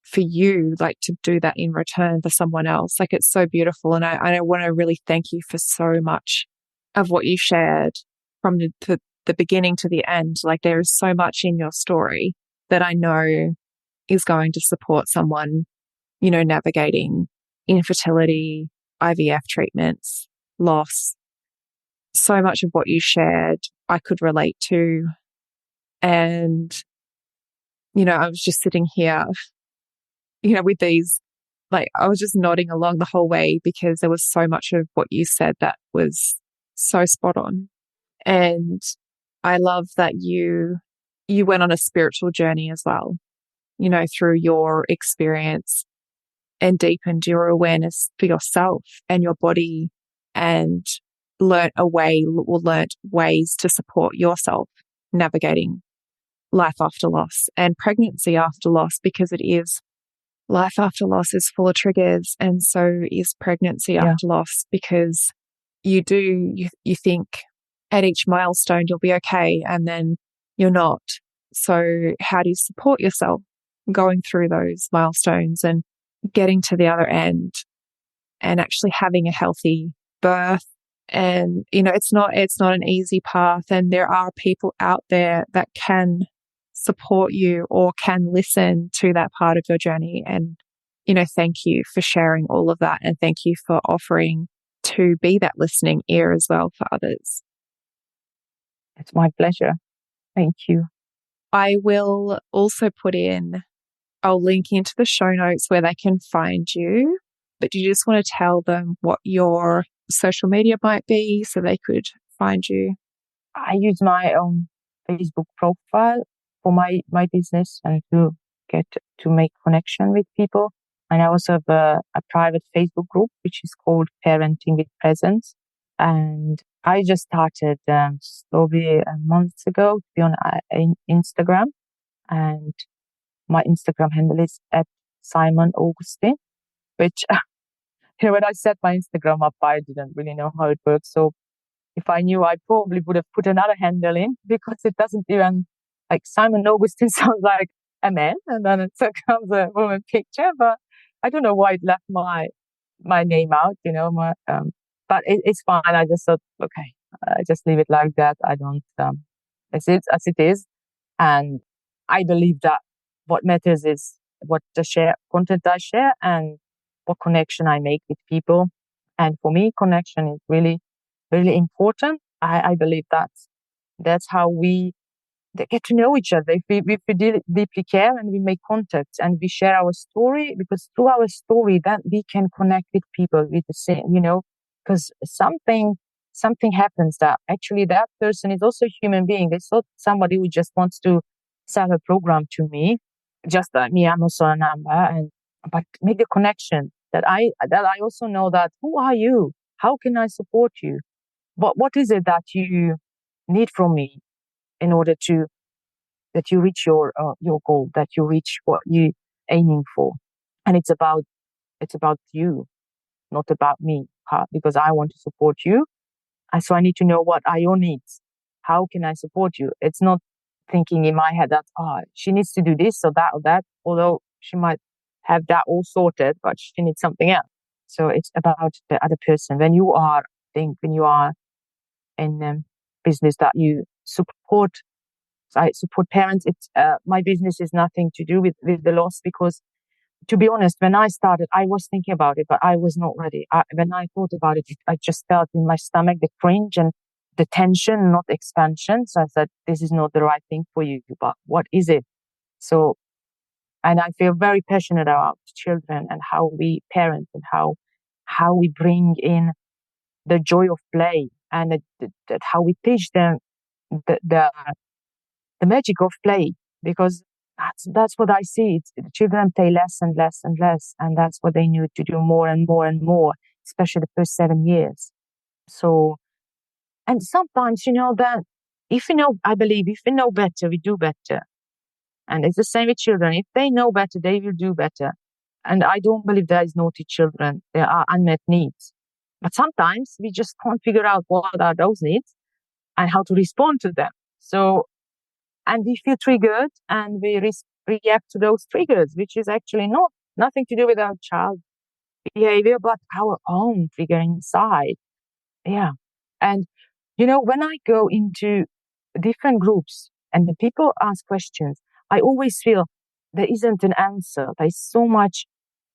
for you, like, to do that in return for someone else, like, it's so beautiful. And I want to really thank you for so much of what you shared from the beginning to the end. Like, there is so much in your story that I know is going to support someone, navigating infertility, IVF treatments, loss. So much of what you shared, I could relate to. And, I was just sitting here, with these, like, I was just nodding along the whole way, because there was so much of what you said that was so spot on. And I love that you went on a spiritual journey as well, through your experience, and deepened your awareness for yourself and your body, and learnt ways to support yourself navigating life after loss and pregnancy after loss, because life after loss is full of triggers, and so is pregnancy after loss, because you think at each milestone you'll be okay, and then you're not. So how do you support yourself going through those milestones and getting to the other end and actually having a healthy birth? And, it's not an easy path, and there are people out there that can support you or can listen to that part of your journey. And, thank you for sharing all of that. And thank you for offering to be that listening ear as well for others. It's my pleasure. Thank you. I will also I'll link into the show notes where they can find you. But do you just want to tell them what your social media might be so they could find you? I use my own Facebook profile for my business and to make connection with people. And I also have a private Facebook group, which is called Parenting with Presence. And I just started slowly a month ago to be on Instagram. And my Instagram handle is at Simon Augustin, which, when I set my Instagram up, I didn't really know how it works. So if I knew, I probably would have put another handle in, because it doesn't even, like, Simon Augustin sounds like a man, and then it comes a woman picture. But I don't know why it left my name out, but it's fine. I just thought, okay, I just leave it like that. I don't, it's it as it is. And I believe that what matters is what the content I share and what connection I make with people. And for me, connection is really, really important. I believe that's how we get to know each other. If we deeply care and we make contact and we share our story, because through our story that we can connect with people with the same, because something happens that actually that person is also a human being. It's not somebody who just wants to sell a program to me, just like me, I'm also a number, but make the connection that I also know that who are you? How can I support you? What is it that you need from me in order to that you reach your goal, that you reach what you aiming for? And it's about you, not about me, because I want to support you. And so I need to know what are your needs. How can I support you? It's not thinking in my head that she needs to do this or that, although she might have that all sorted, but she needs something else. So it's about the other person. When you are in business that you support, so I support parents. It's my business is nothing to do with the loss, because to be honest, when I started, I was thinking about it, but I was not ready. When I thought about it, I just felt in my stomach the cringe and the tension, not expansion. So I said, this is not the right thing for you, but what is it? So, and I feel very passionate about children and how we parent and how we bring in the joy of play, and that how we teach them the magic of play, because that's what I see. The children play less and less and less, and that's what they need to do more and more and more, especially the first 7 years. So, and sometimes, that I believe if we know better, we do better. And it's the same with children. If they know better, they will do better. And I don't believe there is naughty children. There are unmet needs. But sometimes we just can't figure out what are those needs and how to respond to them. So, and we feel triggered and we react to those triggers, which is actually nothing to do with our child behavior, but our own trigger inside. Yeah. And, when I go into different groups and the people ask questions, I always feel there isn't an answer. There's so much,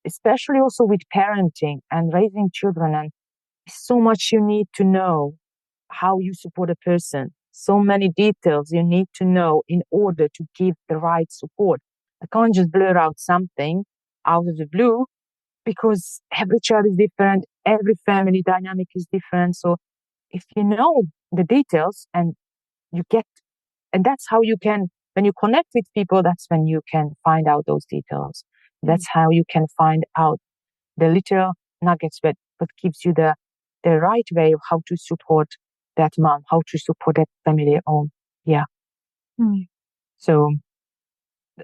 especially also with parenting and raising children, and so much you need to know how you support a person. So many details you need to know in order to give the right support. I can't just blur out something out of the blue, because every child is different. Every family dynamic is different. So if you know the details and that's how you can, when you connect with people, that's when you can find out those details. That's how you can find out the little nuggets that gives you the right way of how to support that mom, how to support that family home. Yeah. So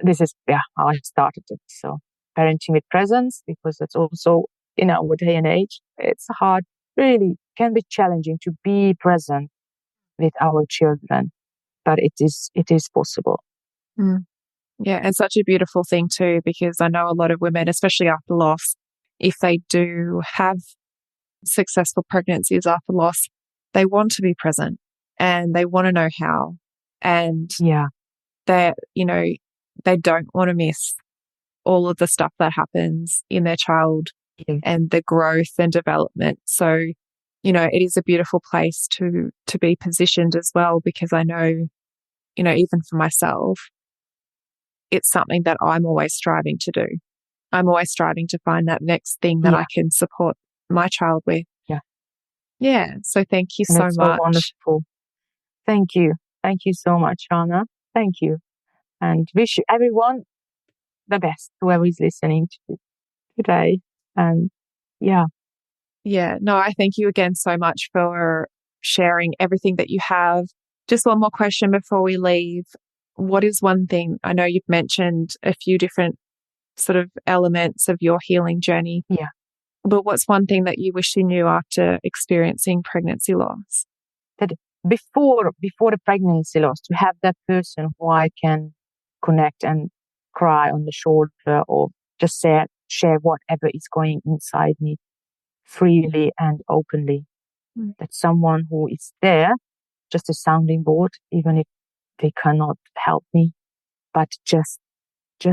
this is how I started it. So parenting with presence, because it's also in our day and age, it's hard, really can be challenging to be present with our children, but it is possible. Yeah, and such a beautiful thing too, because I know a lot of women, especially after loss, if they do have successful pregnancies after loss, they want to be present and they want to know how. And they don't want to miss all of the stuff that happens in their child and the growth and development. So, it is a beautiful place to be positioned as well, because I know, even for myself, it's something that I'm always striving to do. I'm always striving to find that next thing that I can support my child with. Yeah. So thank you so much. So wonderful. Thank you. Thank you so much, Sharna. Thank you. And wish everyone the best, whoever is listening to today. And no, I thank you again so much for sharing everything that you have. Just one more question before we leave. What is one thing, I know you've mentioned a few different sort of elements of your healing journey. But what's one thing that you wish you knew after experiencing pregnancy loss? That before the pregnancy loss, to have that person who I can connect and cry on the shoulder or just share whatever is going inside me freely and openly. That someone who is there, just a sounding board, even if they cannot help me, but just to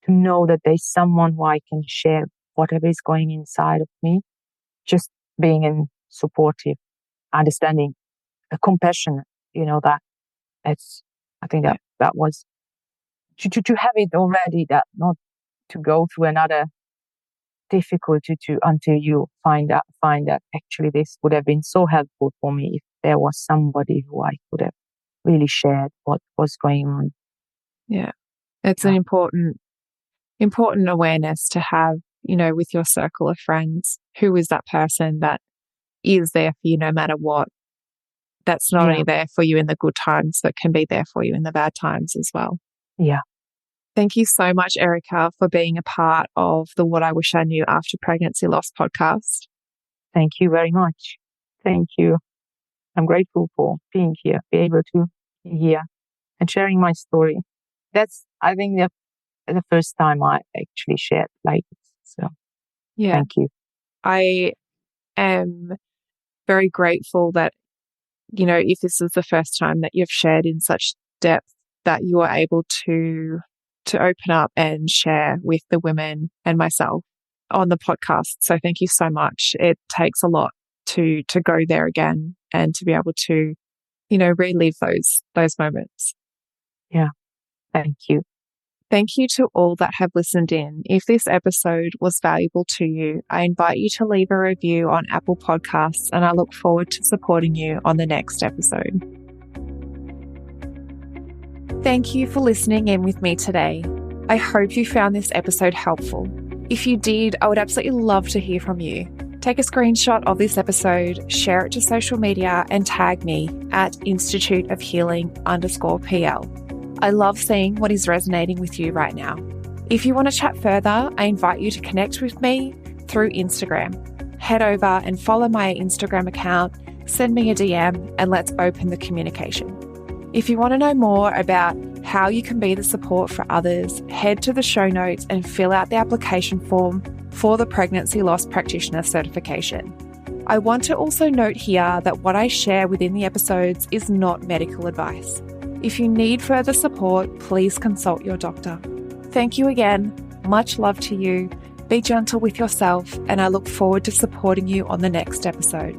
know that there's someone who I can share whatever is going inside of me, just being in supportive, understanding, compassionate, I think that was to have it already, that not to go through another difficulty until you find that actually this would have been so helpful for me if there was somebody who I could have really shared what was going on. Yeah. It's an important awareness to have, with your circle of friends. Who is that person that is there for you no matter what? That's not only there for you in the good times, but can be there for you in the bad times as well. Yeah. Thank you so much, Erika, for being a part of the What I Wish I Knew After Pregnancy Loss podcast. Thank you very much. Thank you. I'm grateful for being here, be able to be here and sharing my story. That's, I think, the first time I actually shared like this. So thank you. I am very grateful that, if this is the first time that you've shared in such depth, that you are able to open up and share with the women and myself on the podcast. So thank you so much. It takes a lot to go there again and to be able to, relive those moments. Yeah. Thank you. Thank you to all that have listened in. If this episode was valuable to you, I invite you to leave a review on Apple Podcasts, and I look forward to supporting you on the next episode. Thank you for listening in with me today. I hope you found this episode helpful. If you did, I would absolutely love to hear from you. Take a screenshot of this episode, share it to social media, and tag me at instituteofhealing_PL. I love seeing what is resonating with you right now. If you want to chat further, I invite you to connect with me through Instagram. Head over and follow my Instagram account, send me a DM, and let's open the communication. If you want to know more about how you can be the support for others, head to the show notes and fill out the application form for the Pregnancy Loss Practitioner certification. I want to also note here that what I share within the episodes is not medical advice. If you need further support, please consult your doctor. Thank you again. Much love to you. Be gentle with yourself, and I look forward to supporting you on the next episode.